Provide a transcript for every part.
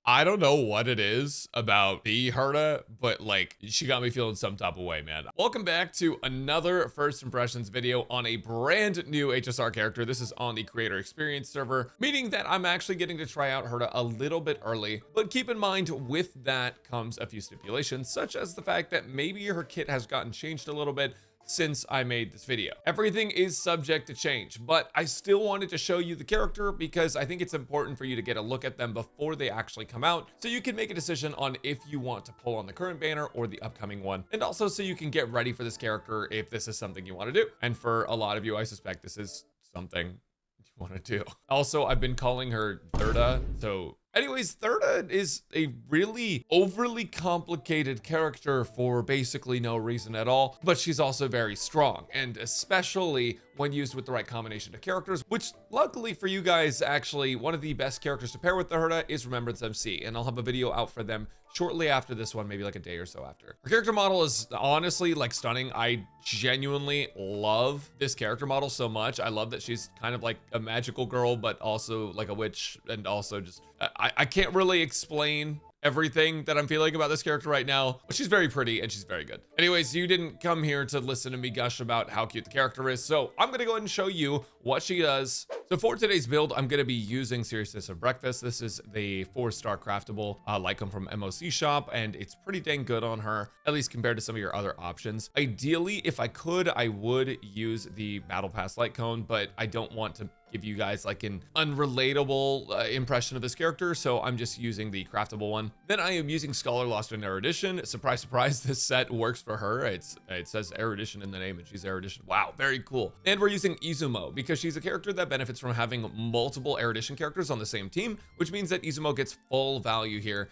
I don't know what it is about the Herta, but like she got me feeling some type of way, man. Welcome back to another first impressions video on a brand new HSR character. This is on the creator experience server, meaning that I'm actually getting to try out Herta a little bit early. But keep in mind, with that comes a few stipulations, such as the fact that maybe her kit has gotten changed a little bit since I made this video. Everything is subject to change, but I still wanted to show you the character because I think it's important for you to get a look at them before they actually come out, so you can make a decision on if you want to pull on the current banner or the upcoming one, and also so you can get ready for this character if this is something you want to do. And for a lot of you, I suspect this is something you want to do. Also, I've been calling her Herta, so anyways, Herta is a really overly complicated character for basically no reason at all, but she's also very strong, and especially when used with the right combination of characters, which luckily for you guys, actually one of the best characters to pair with the Herta is Remembrance MC, and I'll have a video out for them shortly after this one, maybe like a day or so after. Her character model is honestly like stunning. I genuinely love this character model so much. I love that she's kind of like a magical girl, but also like a witch, and also just I can't really explain everything that I'm feeling about this character right now, but she's very pretty and she's very good. Anyways, you didn't come here to listen to me gush about how cute the character is, so I'm gonna go ahead and show you what she does. So for today's build, I'm gonna be using Seriousness of Breakfast. This is the 4-star craftable Lycum from MOC shop, and it's pretty dang good on her, at least compared to some of your other options. Ideally, if I could, I would use the Battle Pass Light Cone, but I don't want to give you guys like an unrelatable impression of this character, so I'm just using the craftable one. Then I am using Scholar Lost in Erudition. Surprise, surprise, this set works for her. It says Erudition in the name, and she's Erudition. Wow, very cool. And we're using Izumo because she's a character that benefits from having multiple Erudition characters on the same team, which means that Izumo gets full value here.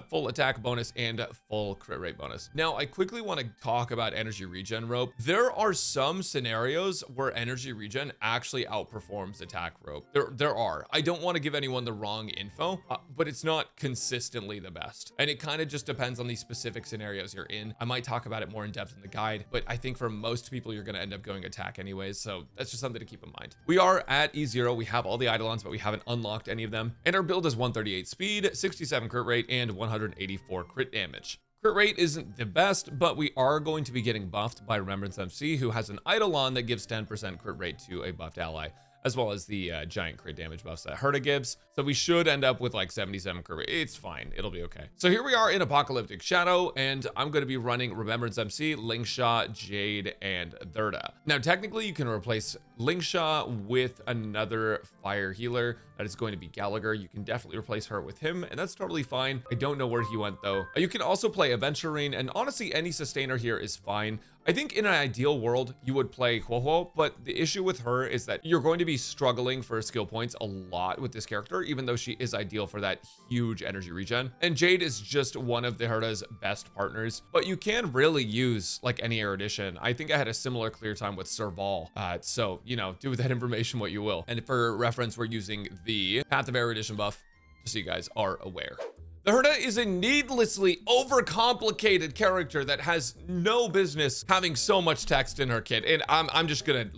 Full attack bonus and full crit rate bonus. Now, I quickly want to talk about energy regen rope. There are some scenarios where energy regen actually outperforms attack rope. There are. I don't want to give anyone the wrong info, but it's not consistently the best. And it kind of just depends on the specific scenarios you're in. I might talk about it more in depth in the guide, but I think for most people, you're going to end up going attack anyways. So that's just something to keep in mind. We are at E0. We have all the Eidolons, but we haven't unlocked any of them. And our build is 138 speed, 67 crit rate, and 184 crit damage. Crit rate isn't the best, but we are going to be getting buffed by Remembrance MC, who has an Eidolon that gives 10% crit rate to a buffed ally, as well as the giant crit damage buffs that Herta gives. So we should end up with like 77 crit rate. It's fine, it'll be okay. So here we are in Apocalyptic Shadow, and I'm gonna be running Remembrance MC, Lingsha, Jade, and Herta. Now, technically you can replace Lingsha with another fire healer. That is going to be Gallagher. You can definitely replace her with him, and that's totally fine. I don't know where he went though. You can also play Aventurine, and honestly, any sustainer here is fine. I think in an ideal world, you would play Huohuo, but the issue with her is that you're going to be struggling for skill points a lot with this character, even though she is ideal for that huge energy regen. And Jade is just one of the Herta's best partners, but you can really use like any erudition. I think I had a similar clear time with Serval. So, you know, do with that information what you will. And for reference, we're using the Path of Erudition buff, just so you guys are aware. The Herta is a needlessly overcomplicated character that has no business having so much text in her kit. And I'm just gonna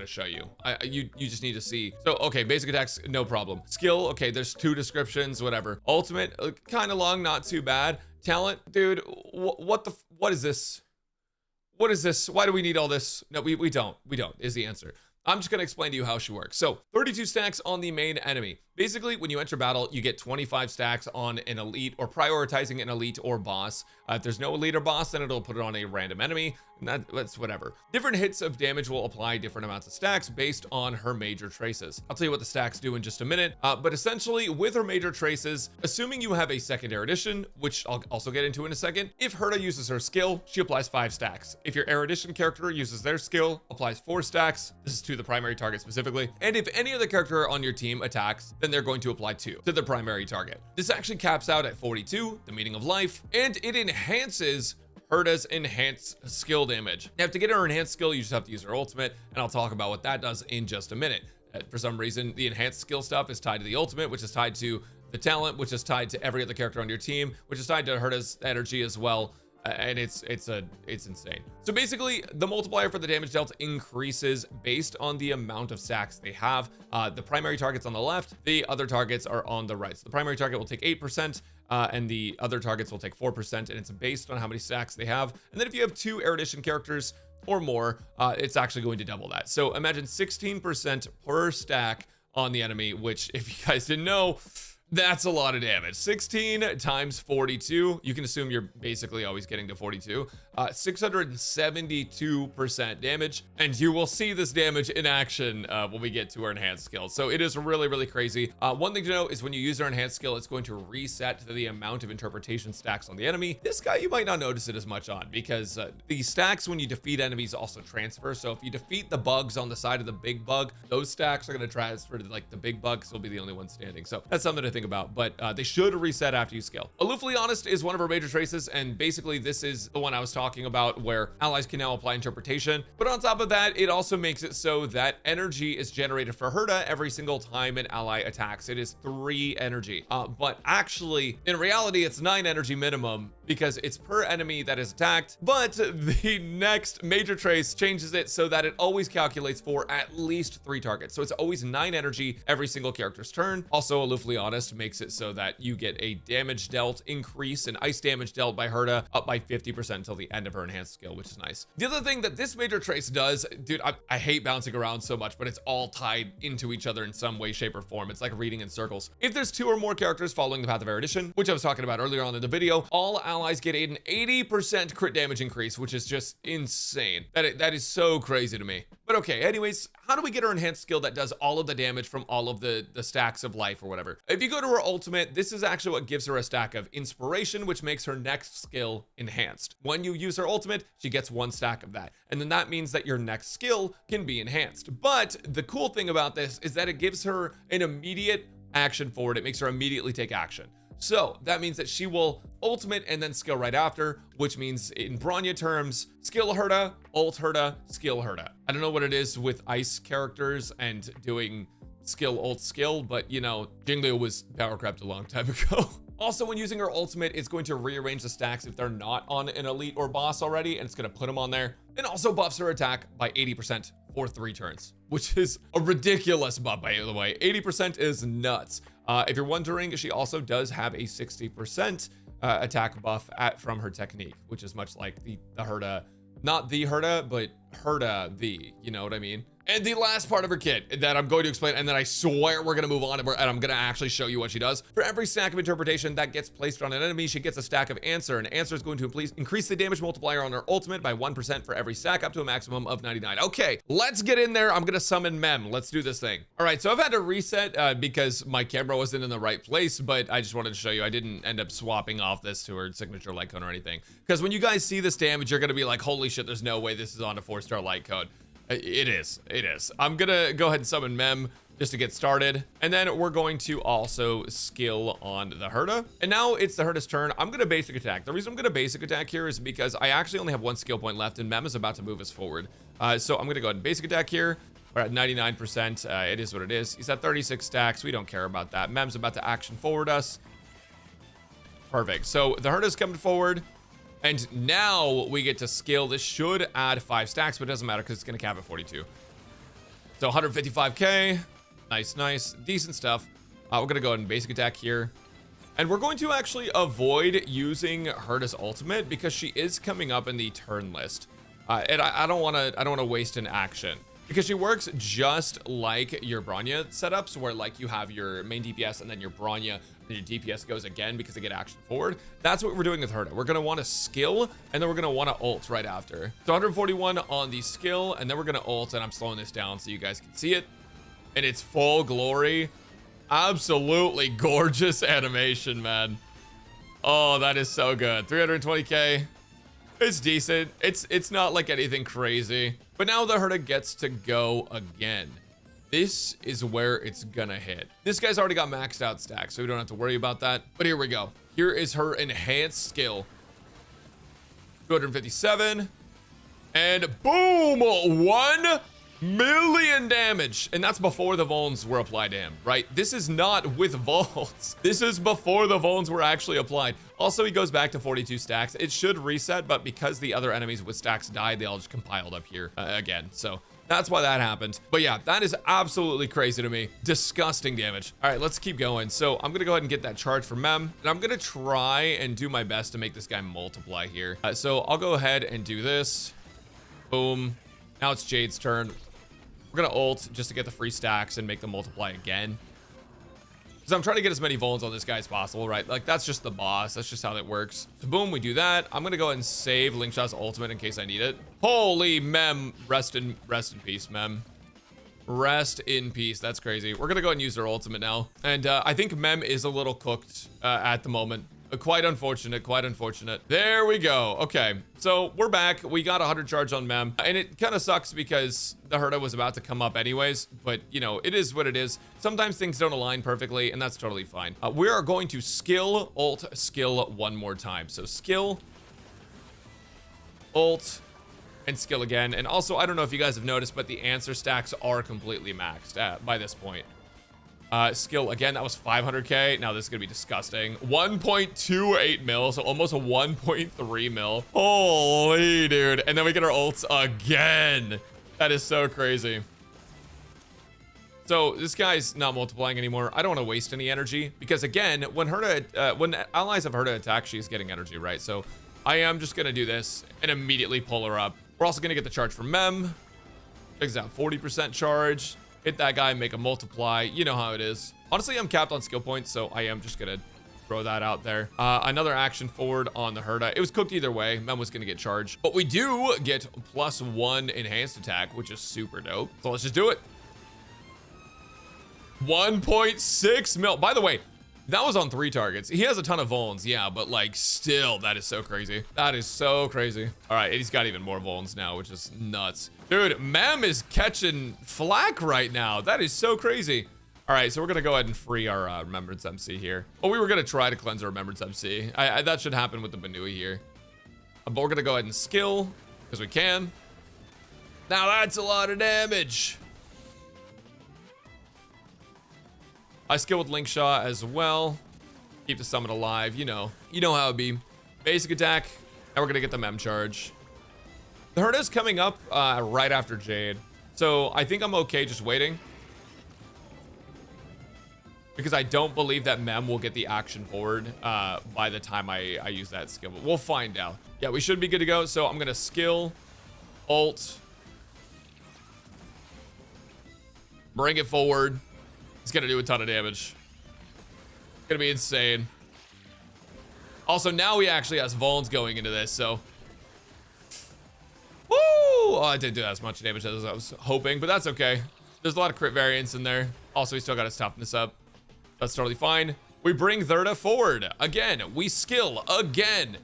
show you. You just need to see. So, okay, basic attacks, no problem. Skill, okay, there's 2 descriptions, whatever. Ultimate, kind of long, not too bad. Talent, dude, what is this? What is this? Why do we need all this? No, we don't is the answer. I'm just going to explain to you how she works. So 32 stacks on the main enemy. Basically, when you enter battle, you get 25 stacks on an elite or prioritizing an elite or boss. If there's no elite or boss, then it'll put it on a random enemy, and that's whatever. Different hits of damage will apply different amounts of stacks based on her major traces. I'll tell you what the stacks do in just a minute, but essentially with her major traces, assuming you have a second erudition, which I'll also get into in a second, if Herta uses her skill, she applies 5 stacks. If your erudition character uses their skill, applies 4 stacks. This is to the primary target specifically. And if any other character on your team attacks, then they're going to apply 2 to the primary target. This actually caps out at 42, the meaning of life, and it enhances Herta's enhanced skill damage. Now, to get her enhanced skill, you just have to use her ultimate, and I'll talk about what that does in just a minute. For some reason, the enhanced skill stuff is tied to the ultimate, which is tied to the talent, which is tied to every other character on your team, which is tied to Herta's energy as well. and it's insane. So basically, the multiplier for the damage dealt increases based on the amount of stacks they have. The primary target's on the left, the other targets are on the right. So the primary target will take 8%, and the other targets will take 4%, and it's based on how many stacks they have. And then if you have 2 erudition characters or more, it's actually going to double that. So imagine 16% per stack on the enemy, which, if you guys didn't know, that's a lot of damage. 16 times 42, you can assume you're basically always getting to 42. 672% damage, and you will see this damage in action when we get to our enhanced skill. So it is really, really crazy. One thing to know is when you use our enhanced skill, it's going to reset to the amount of interpretation stacks on the enemy. This guy, you might not notice it as much on, because the stacks when you defeat enemies also transfer. So if you defeat the bugs on the side of the big bug, those stacks are going to transfer to like the big bug, so will be the only one standing. So that's something to think about, but they should reset after you skill. Aloofly Honest is one of our major traces, and basically this is the one I was talking about, where allies can now apply interpretation. But on top of that, it also makes it so that energy is generated for Herta every single time an ally attacks. It is 3 energy, but actually in reality it's 9 energy minimum, because it's per enemy that is attacked. But the next major trace changes it so that it always calculates for at least 3 targets, so it's always 9 energy every single character's turn. Also, Aloofly Honest makes it so that you get a damage dealt increase, and ice damage dealt by Herta up by 50% until the end of her enhanced skill, which is nice. The other thing that this major trace does, dude, I hate bouncing around so much, but it's all tied into each other in some way, shape, or form. It's like reading in circles. If there's 2 or more characters following the path of erudition, which I was talking about earlier on in the video, all allies get an 80% crit damage increase, which is just insane. That is so crazy to me. But okay, anyways, how do we get our enhanced skill that does all of the damage from all of the stacks of life or whatever? If you go to her ultimate, this is actually what gives her a stack of inspiration, which makes her next skill enhanced. When you use her ultimate, she gets 1 stack of that, and then that means that your next skill can be enhanced. But the cool thing about this is that it gives her an immediate action forward. It makes her immediately take action. So that means that she will ultimate and then skill right after, which means in Bronya terms, skill Herta, ult Herta, skill Herta. I don't know what it is with ice characters and doing skill ult skill, but you know, Jingliu was power crept a long time ago. Also, when using her ultimate, it's going to rearrange the stacks if they're not on an elite or boss already, and it's going to put them on there. And also buffs her attack by 80% for 3 turns, which is a ridiculous buff, by the way. 80% is nuts. If you're wondering, she also does have a 60% attack buff from her technique, which is much like the Herta, not the Herta, but Herta the, you know what I mean? And the last part of her kit that I'm going to explain, and then I swear we're going to move on, and I'm going to actually show you what she does. For every stack of interpretation that gets placed on an enemy, she gets a stack of answer, and answer is going to increase the damage multiplier on her ultimate by 1% for every stack up to a maximum of 99. Okay, let's get in there. I'm going to summon Mem. Let's do this thing. All right, so I've had to reset because my camera wasn't in the right place, but I just wanted to show you. I didn't end up swapping off this to her signature light cone or anything, because when you guys see this damage, you're going to be like, holy shit, there's no way this is on a 4-star light code. It is. I'm gonna go ahead and summon Mem just to get started, and then we're going to also skill on the Herta. And now it's the Herta's turn. I'm gonna basic attack. The reason I'm gonna basic attack here is because I actually only have 1 skill point left, and Mem is about to move us forward. So I'm gonna go ahead and basic attack here. We're at 99%. It is what it is. He's at 36 stacks. We don't care about that. Mem's about to action forward us. Perfect. So the Herta's coming forward. And now we get to skill. This should add 5 stacks, but it doesn't matter because it's going to cap at 42. So 155k. Nice. Decent stuff. We're going to go ahead and basic attack here. And we're going to actually avoid using Herta's ultimate because she is coming up in the turn list. And I don't want to waste an action, because she works just like your Bronya setups, where like you have your main DPS and then your Bronya, then your DPS goes again because they get action forward. That's what we're doing with Herta. We're going to want to skill, and then we're going to want to ult right after. So 141 on the skill, and then we're going to ult, and I'm slowing this down so you guys can see it. And it's full glory. Absolutely gorgeous animation, man. Oh, that is so good. 320k. It's decent. It's not like anything crazy. But now the Herta gets to go again. This is where it's gonna hit. This guy's already got maxed out stacks, so we don't have to worry about that. But here we go. Here is her enhanced skill. 257. And boom! 1 million damage, and that's before the vulns were applied to him, right? This is not with vulns. This is before the vulns were actually applied. Also, he goes back to 42 stacks. It should reset, but because the other enemies with stacks died, they all just compiled up here again. So that's why that happened. But yeah, that is absolutely crazy to me. Disgusting damage. All right, let's keep going. So I'm gonna go ahead and get that charge from Mem, and I'm gonna try and do my best to make this guy multiply here. So I'll go ahead and do this. Boom. Now it's Jade's turn. We're gonna ult just to get the free stacks and make them multiply again. Because I'm trying to get as many vulns on this guy as possible, right? Like, that's just the boss. That's just how that works. So boom, we do that. I'm gonna go ahead and save Linkshot's ultimate in case I need it. Holy Mem. Rest in peace, Mem. Rest in peace. That's crazy. We're gonna go ahead and use their ultimate now. And I think Mem is a little cooked at the moment. Quite unfortunate, quite unfortunate. There we go. Okay, so we're back. We got 100 charge on Mem, and it kind of sucks because the Herta was about to come up anyways, but you know, it is what it is. Sometimes things don't align perfectly, and that's totally fine. We are going to skill, ult, skill one more time. So skill, ult, and skill again. And also, I don't know if you guys have noticed, but the answer stacks are completely maxed by this point. Skill again, that was 500k. Now this is gonna be disgusting. 1.28 mil, so almost a 1.3 mil. Holy dude. And then we get our ults again. That is so crazy. So this guy's not multiplying anymore. I don't want to waste any energy because again, when allies have Herta attack, she's getting energy, right? So I am just gonna do this and immediately pull her up. We're also gonna get the charge from Mem. Check this out, 40% charge. Hit that guy, make a multiply. You know how it is. Honestly, I'm capped on skill points, so I am just gonna throw that out there. Another action forward on the Herta. It was cooked either way. Mem was gonna get charged. But we do get +1 enhanced attack, which is super dope. So let's just do it. 1.6 mil. By the way, that was on 3 targets. He has a ton of vulns, yeah, but like still, that is so crazy. That is so crazy. All right, he's got even more vulns now, which is nuts. Dude, Mem is catching flack right now. That is so crazy. All right, so we're gonna go ahead and free our Remembrance MC here. Oh, we were gonna try to cleanse our Remembrance MC. That should happen with the Banui here. But we're gonna go ahead and skill, because we can. Now that's a lot of damage. I skill with Linkshot as well. Keep the summon alive, you know how it be. Basic attack, and we're gonna get the Mem charge. The Herta's coming up right after Jade. So I think I'm okay just waiting. Because I don't believe that Mem will get the action forward by the time I use that skill. But we'll find out. Yeah, we should be good to go. So I'm gonna skill, ult, bring it forward. It's gonna do a ton of damage. It's gonna be insane. Also, now he actually has vulns going into this, so. Woo! Oh, I didn't do as much damage as I was hoping, but that's okay. There's a lot of crit variance in there. Also, he still got his toughness up. That's totally fine. We bring Herta forward. Again, we skill again.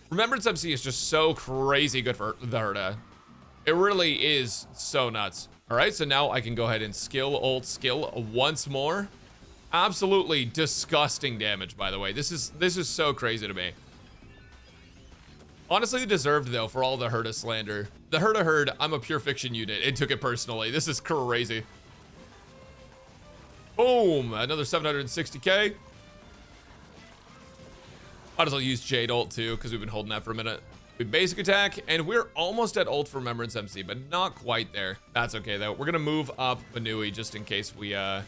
Remembrance MC is just so crazy good for the Herta. It really is so nuts. All right, so now I can go ahead and skill, ult, skill once more. Absolutely disgusting damage, by the way. This is so crazy to me. Honestly deserved, though, for all the Herta slander. The Herta heard I'm a pure fiction unit and took it personally. This is crazy. Boom, another 760k. Might as well use Jade ult, too, because we've been holding that for a minute. We basic attack, and we're almost at ult for Remembrance MC, but not quite there. That's okay, though. We're gonna move up Banui just in case we get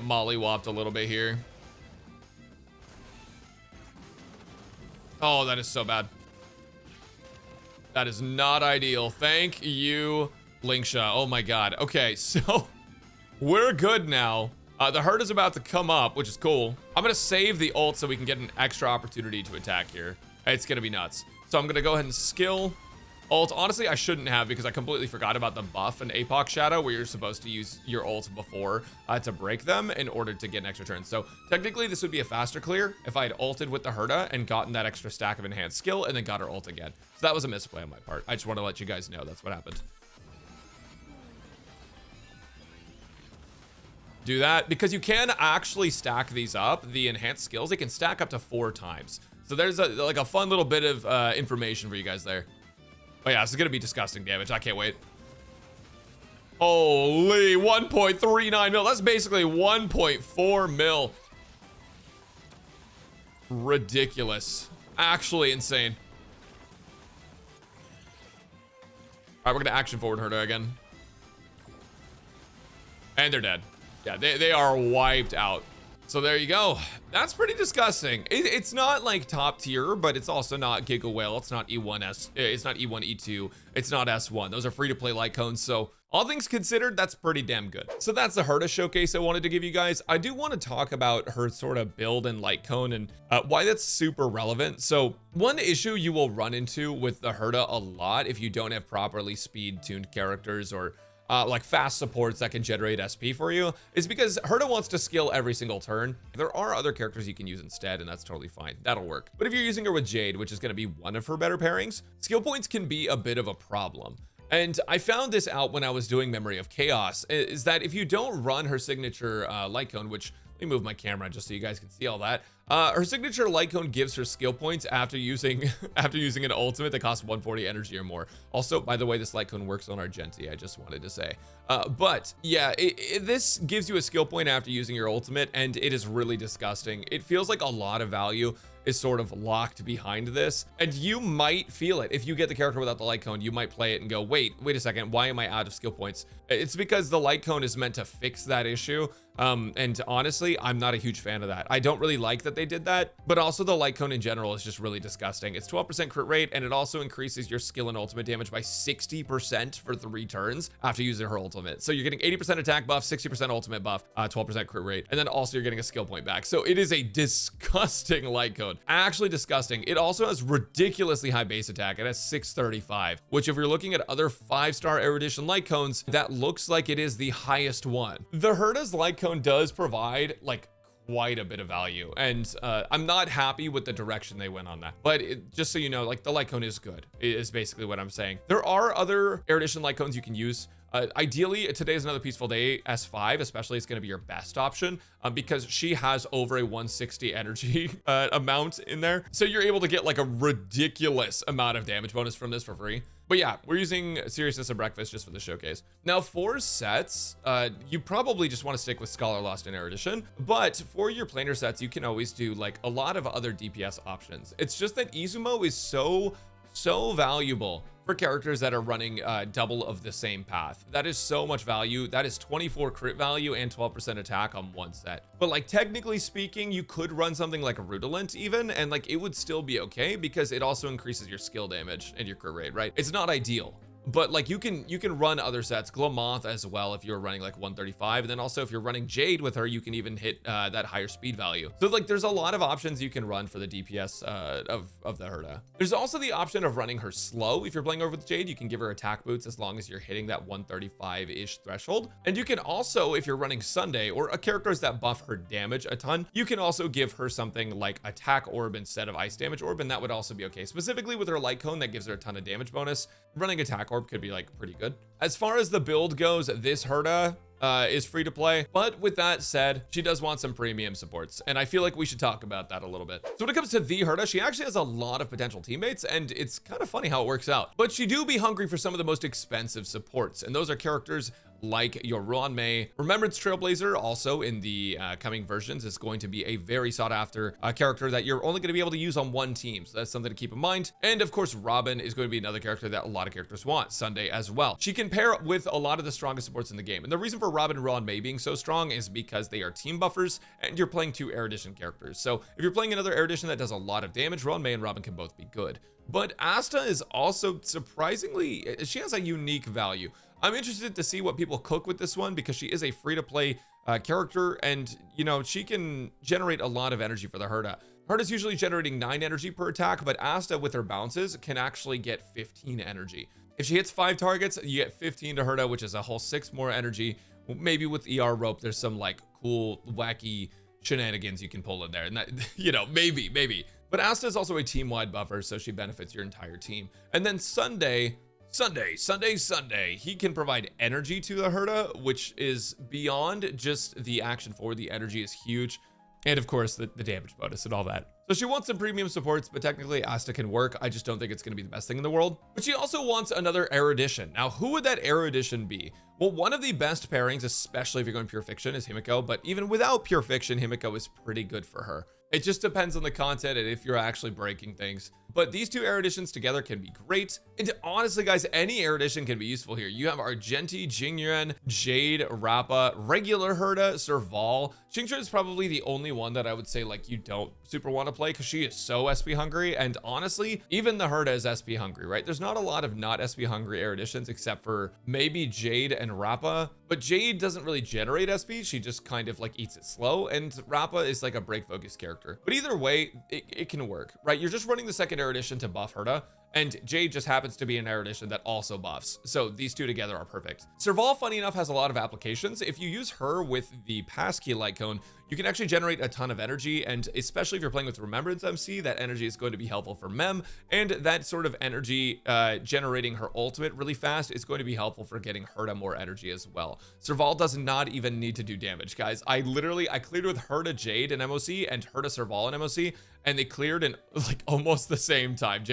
mollywopped a little bit here. Oh, that is so bad. That is not ideal. Thank you, Linkshot. Oh my god. Okay, so we're good now. The Herta is about to come up, which is cool. I'm gonna save the ult so we can get an extra opportunity to attack here. It's gonna be nuts. So I'm gonna go ahead and skill ult. Honestly, I shouldn't have because I completely forgot about the buff in Apoc Shadow where you're supposed to use your ult before to break them in order to get an extra turn. So technically this would be a faster clear if I had ulted with the Herta and gotten that extra stack of enhanced skill and then got her ult again. So that was a misplay on my part. I just want to let you guys know that's what happened. Do that because you can actually stack these up. The enhanced skills, they can stack up to 4 times. So there's like a fun little bit of information for you guys there. Oh yeah, this is gonna be disgusting damage. I can't wait. Holy, 1.39 mil. That's basically 1.4 mil. Ridiculous. Actually insane. All right, we're gonna action forward Herta again. And they're dead. Yeah, they are wiped out. So there you go. That's pretty disgusting. It's not like top tier, but it's also not Giga Whale. It's not E1S. It's not E1, E2. It's not S1. Those are free to play light cones. So all things considered, that's pretty damn good. So that's the Herta showcase I wanted to give you guys. I do want to talk about her sort of build and light cone and why that's super relevant. So one issue you will run into with the Herta a lot if you don't have properly speed tuned characters or like fast supports that can generate SP for you is because Herta wants to skill every single turn. There are other characters you can use instead, and that's totally fine. That'll work. But if you're using her with Jade, which is going to be one of her better pairings, skill points can be a bit of a problem. And I found this out when I was doing Memory of Chaos, is that if you don't run her signature light cone, which let me move my camera just so you guys can see all that. Her signature light cone gives her skill points after using an ultimate that costs 140 energy or more. Also, by the way, this light cone works on Argenti, I just wanted to say. But yeah, this gives you a skill point after using your ultimate, and it is really disgusting. It feels like a lot of value is sort of locked behind this, and you might feel it. If you get the character without the light cone, you might play it and go, wait a second, why am I out of skill points? It's because the light cone is meant to fix that issue. And honestly, I'm not a huge fan of that. I don't really like that they did that, but also the light cone in general is just really disgusting. It's 12% crit rate, and it also increases your skill and ultimate damage by 60% for 3 turns after using her ultimate. So you're getting 80% attack buff, 60% ultimate buff, 12% crit rate, and then also you're getting a skill point back. So it is a disgusting light cone, actually disgusting. It also has ridiculously high base attack. It has 635, which if you're looking at other 5-star erudition light cones, that looks like it is the highest one. The Herta's light cone does provide like quite a bit of value, and I'm not happy with the direction they went on that, but just so you know, like the light cone is good is basically what I'm saying. There are other erudition light cones you can use. Ideally, today is another peaceful day. S5 especially is going to be your best option because she has over a 160 energy amount in there, so you're able to get like a ridiculous amount of damage bonus from this for free. But yeah, we're using Seriousness and Breakfast just for the showcase. Now for sets, you probably just want to stick with Scholar Lost and Erudition, but for your planar sets, you can always do like a lot of other DPS options. It's just that Izumo is so valuable for characters that are running double of the same path. That is so much value. That is 24 crit value and 12% attack on one set. But like technically speaking, you could run something like a Rudolent even, and like it would still be okay because it also increases your skill damage and your crit rate, right? It's not ideal, but like you can run other sets, Glow Moth as well if you're running like 135, and then also if you're running Jade with her, you can even hit that higher speed value. So like there's a lot of options you can run for the DPS of the Herta. There's also the option of running her slow. If you're playing over with Jade, you can give her attack boots as long as you're hitting that 135-ish threshold. And you can also, if you're running Sunday or a characters that buff her damage a ton, you can also give her something like attack orb instead of ice damage orb, and that would also be okay. Specifically with her light cone, that gives her a ton of damage bonus. Running attack orb could be like pretty good. As far as the build goes, this Herta is free to play, but with that said, she does want some premium supports, and I feel like we should talk about that a little bit. So when it comes to the Herta, she actually has a lot of potential teammates, and it's kind of funny how it works out, but she do be hungry for some of the most expensive supports, and those are characters like your Ruan-Mei. Remembrance Trailblazer also in the coming versions is going to be a very sought after character that you're only going to be able to use on one team, so that's something to keep in mind. And of course, Robin is going to be another character that a lot of characters want, Sunday as well. She can pair with a lot of the strongest supports in the game, and the reason for Robin and Ruan-Mei being so strong is because they are team buffers and you're playing 2 Erudition characters. So if you're playing another Erudition that does a lot of damage, Ruan-Mei and Robin can both be good. But Asta is also surprisingly, she has a unique value. I'm interested to see what people cook with this one because she is a free-to-play character, and you know, she can generate a lot of energy for the Herta. Herta's usually generating 9 energy per attack, but Asta with her bounces can actually get 15 energy. If she hits 5 targets, you get 15 to Herta, which is a whole 6 more energy. Maybe with ER rope, there's some like cool, wacky shenanigans you can pull in there, and that, you know, maybe. But Asta is also a team-wide buffer, so she benefits your entire team. And then Sunday, he can provide energy to the Herta, which is beyond just the action forward. The energy is huge. And of course, the damage bonus and all that. So she wants some premium supports, but technically Asta can work. I just don't think it's going to be the best thing in the world. But she also wants another erudition. Now, who would that erudition be? Well, one of the best pairings, especially if you're going pure fiction, is Himiko. But even without pure fiction, Himiko is pretty good for her. It just depends on the content and if you're actually breaking things. But these two eruditions together can be great. And honestly, guys, any erudition can be useful here. You have Argenti, Jingyuan, Jade, Rappa, regular Herta, Serval. Xingqiu is probably the only one that I would say like you don't super want to play because she is so SP hungry. And honestly, even the Herta is SP hungry, right? There's not a lot of not SP hungry eruditions except for maybe Jade and Rappa. But Jade doesn't really generate SP. She just kind of like eats it slow. And Rappa is like a break focus character. But either way, it can work, right? You're just running the second erudition to buff Herta. And Jade just happens to be an erudition that also buffs. So these two together are perfect. Serval, funny enough, has a lot of applications. If you use her with the passkey light cone, you can actually generate a ton of energy. And especially if you're playing with Remembrance MC, that energy is going to be helpful for Mem. And that sort of energy generating her ultimate really fast is going to be helpful for getting Herta more energy as well. Serval does not even need to do damage, guys. I cleared with Herta Jade in MOC and Herta Serval in MOC, and they cleared in like almost the same time.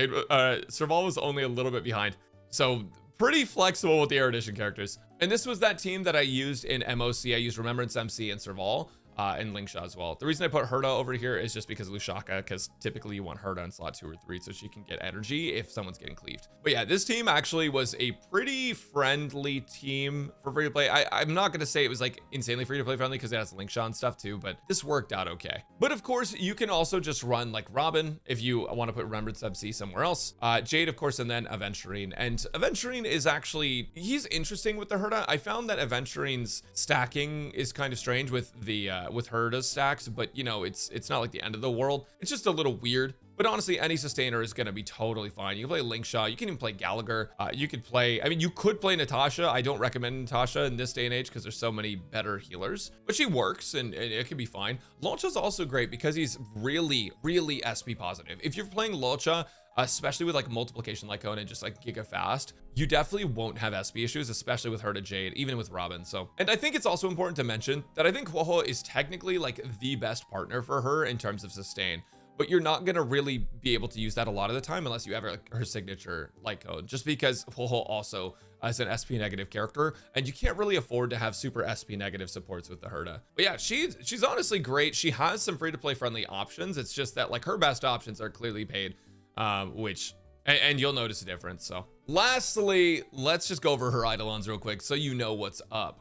Serval was only a little bit behind. So pretty flexible with the erudition characters. And this was that team that I used in MOC. I used Remembrance MC and Serval. And Lingsha as well. The reason I put Herta over here is just because of Lushaka, because typically you want Herta in slot 2 or 3 so she can get energy if someone's getting cleaved. But yeah, this team actually was a pretty friendly team for free to play. I'm not going to say it was like insanely free to play friendly because it has Lingsha and stuff too, but this worked out okay. But of course, you can also just run like Robin if you want to put Remembrance MC somewhere else. Jade, of course, and then Aventurine. And Aventurine is actually, he's interesting with the Herta. I found that Aventurine's stacking is kind of strange with the with Herta's stacks, but you know, it's not like the end of the world. It's just a little weird. But honestly, any sustainer is going to be totally fine. You can play Lingsha, you can even play Gallagher. You could play, I mean, you could play Natasha. I don't recommend Natasha in this day and age because there's so many better healers, but she works and it can be fine. Lolcha's also great because he's really, really SP positive. If you're playing Lolcha, especially with like multiplication like cone and just like giga fast, you definitely won't have SP issues, especially with Herta Jade, even with Robin. So, and I think it's also important to mention that I think Huoho is technically like the best partner for her in terms of sustain. But you're not going to really be able to use that a lot of the time unless you have her signature light code, just because Huoho also is an SP negative character and you can't really afford to have super SP negative supports with the Herta. But yeah, she's honestly great. She has some free to play friendly options. It's just that like her best options are clearly paid, and you'll notice a difference. So lastly, let's just go over her Eidolons real quick so you know what's up.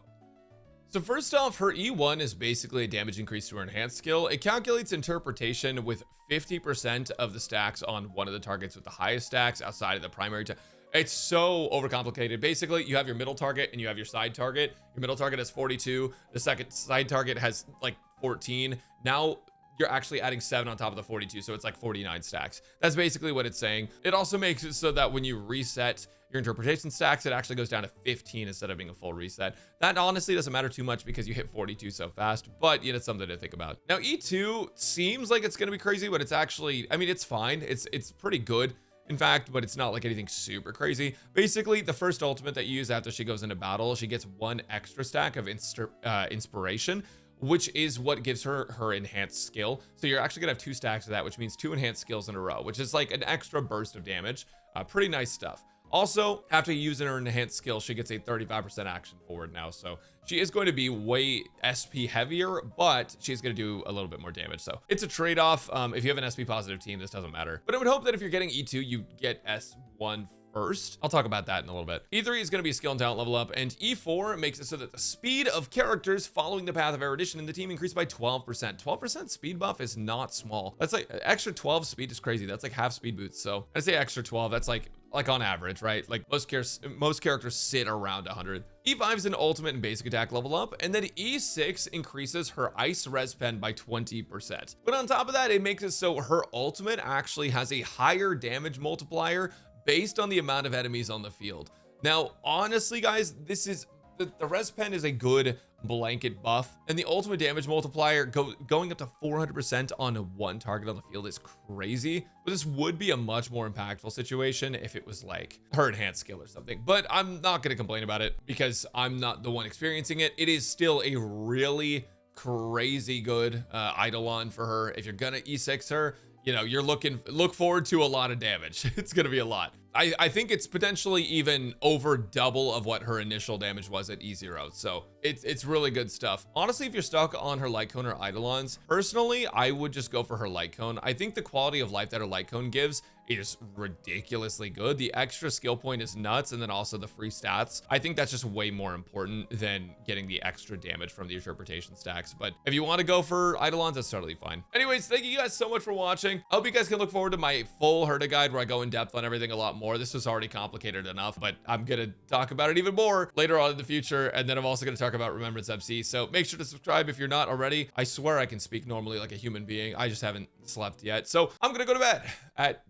So first off, her E1 is basically a damage increase to her enhanced skill. It calculates interpretation with 50% of the stacks on one of the targets with the highest stacks outside of the primary. It's so overcomplicated. Basically, you have your middle target and you have your side target. Your middle target has 42. The second side target has like 14. Now you're actually adding 7 on top of the 42, so it's like 49 stacks. That's basically what it's saying. It also makes it so that when you reset your interpretation stacks, it actually goes down to 15 instead of being a full reset. That honestly doesn't matter too much because you hit 42 so fast, but you know, it's something to think about. Now E2 seems like it's gonna be crazy, but it's actually, I mean, it's fine. It's pretty good, in fact, but it's not like anything super crazy. Basically, the first ultimate that you use after she goes into battle, she gets 1 extra stack of inspiration, which is what gives her enhanced skill. So you're actually gonna have 2 stacks of that, which means 2 enhanced skills in a row, which is like an extra burst of damage. Pretty nice stuff. Also, after using her enhanced skill, she gets a 35% action forward now. So she is going to be way SP heavier, but she's going to do a little bit more damage. So it's a trade-off. If you have an SP positive team, this doesn't matter. But I would hope that if you're getting E2, you get S1 first. I'll talk about that in a little bit. E3 is going to be a skill and talent level up, and E4 makes it so that the speed of characters following the path of erudition in the team increased by 12%. 12% speed buff is not small. That's like extra 12 speed is crazy. That's like half speed boots. So I say extra 12. That's like on average, right? Like most characters sit around 100. E5 is an ultimate and basic attack level up, and then E6 increases her ice res pen by 20%. But on top of that, it makes it so her ultimate actually has a higher damage multiplier based on the amount of enemies on the field. Now, honestly, guys, this is the res pen is a good blanket buff, and the ultimate damage multiplier going up to 400% on one target on the field is crazy. But this would be a much more impactful situation if it was like her enhanced skill or something. But I'm not going to complain about it because I'm not the one experiencing it. It is still a really crazy good Eidolon for her. If you're gonna E6 her, you know, look forward to a lot of damage. It's gonna be a lot. I think it's potentially even over double of what her initial damage was at E0. So it's really good stuff. Honestly, if you're stuck on her light cone or Eidolons, personally, I would just go for her light cone. I think the quality of life that her light cone gives is ridiculously good. The extra skill point is nuts, and then also the free stats. I think that's just way more important than getting the extra damage from the interpretation stacks. But if you want to go for Eidolons, that's totally fine. Anyways, thank you guys so much for watching. I hope you guys can look forward to my full Herta guide where I go in depth on everything a lot more. This was already complicated enough, but I'm gonna talk about it even more later on in the future. And then I'm also gonna talk about Remembrance FC. So make sure to subscribe if you're not already. I swear I can speak normally like a human being. I just haven't slept yet. So I'm gonna go to bed at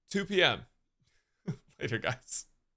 2 p.m. Later, guys.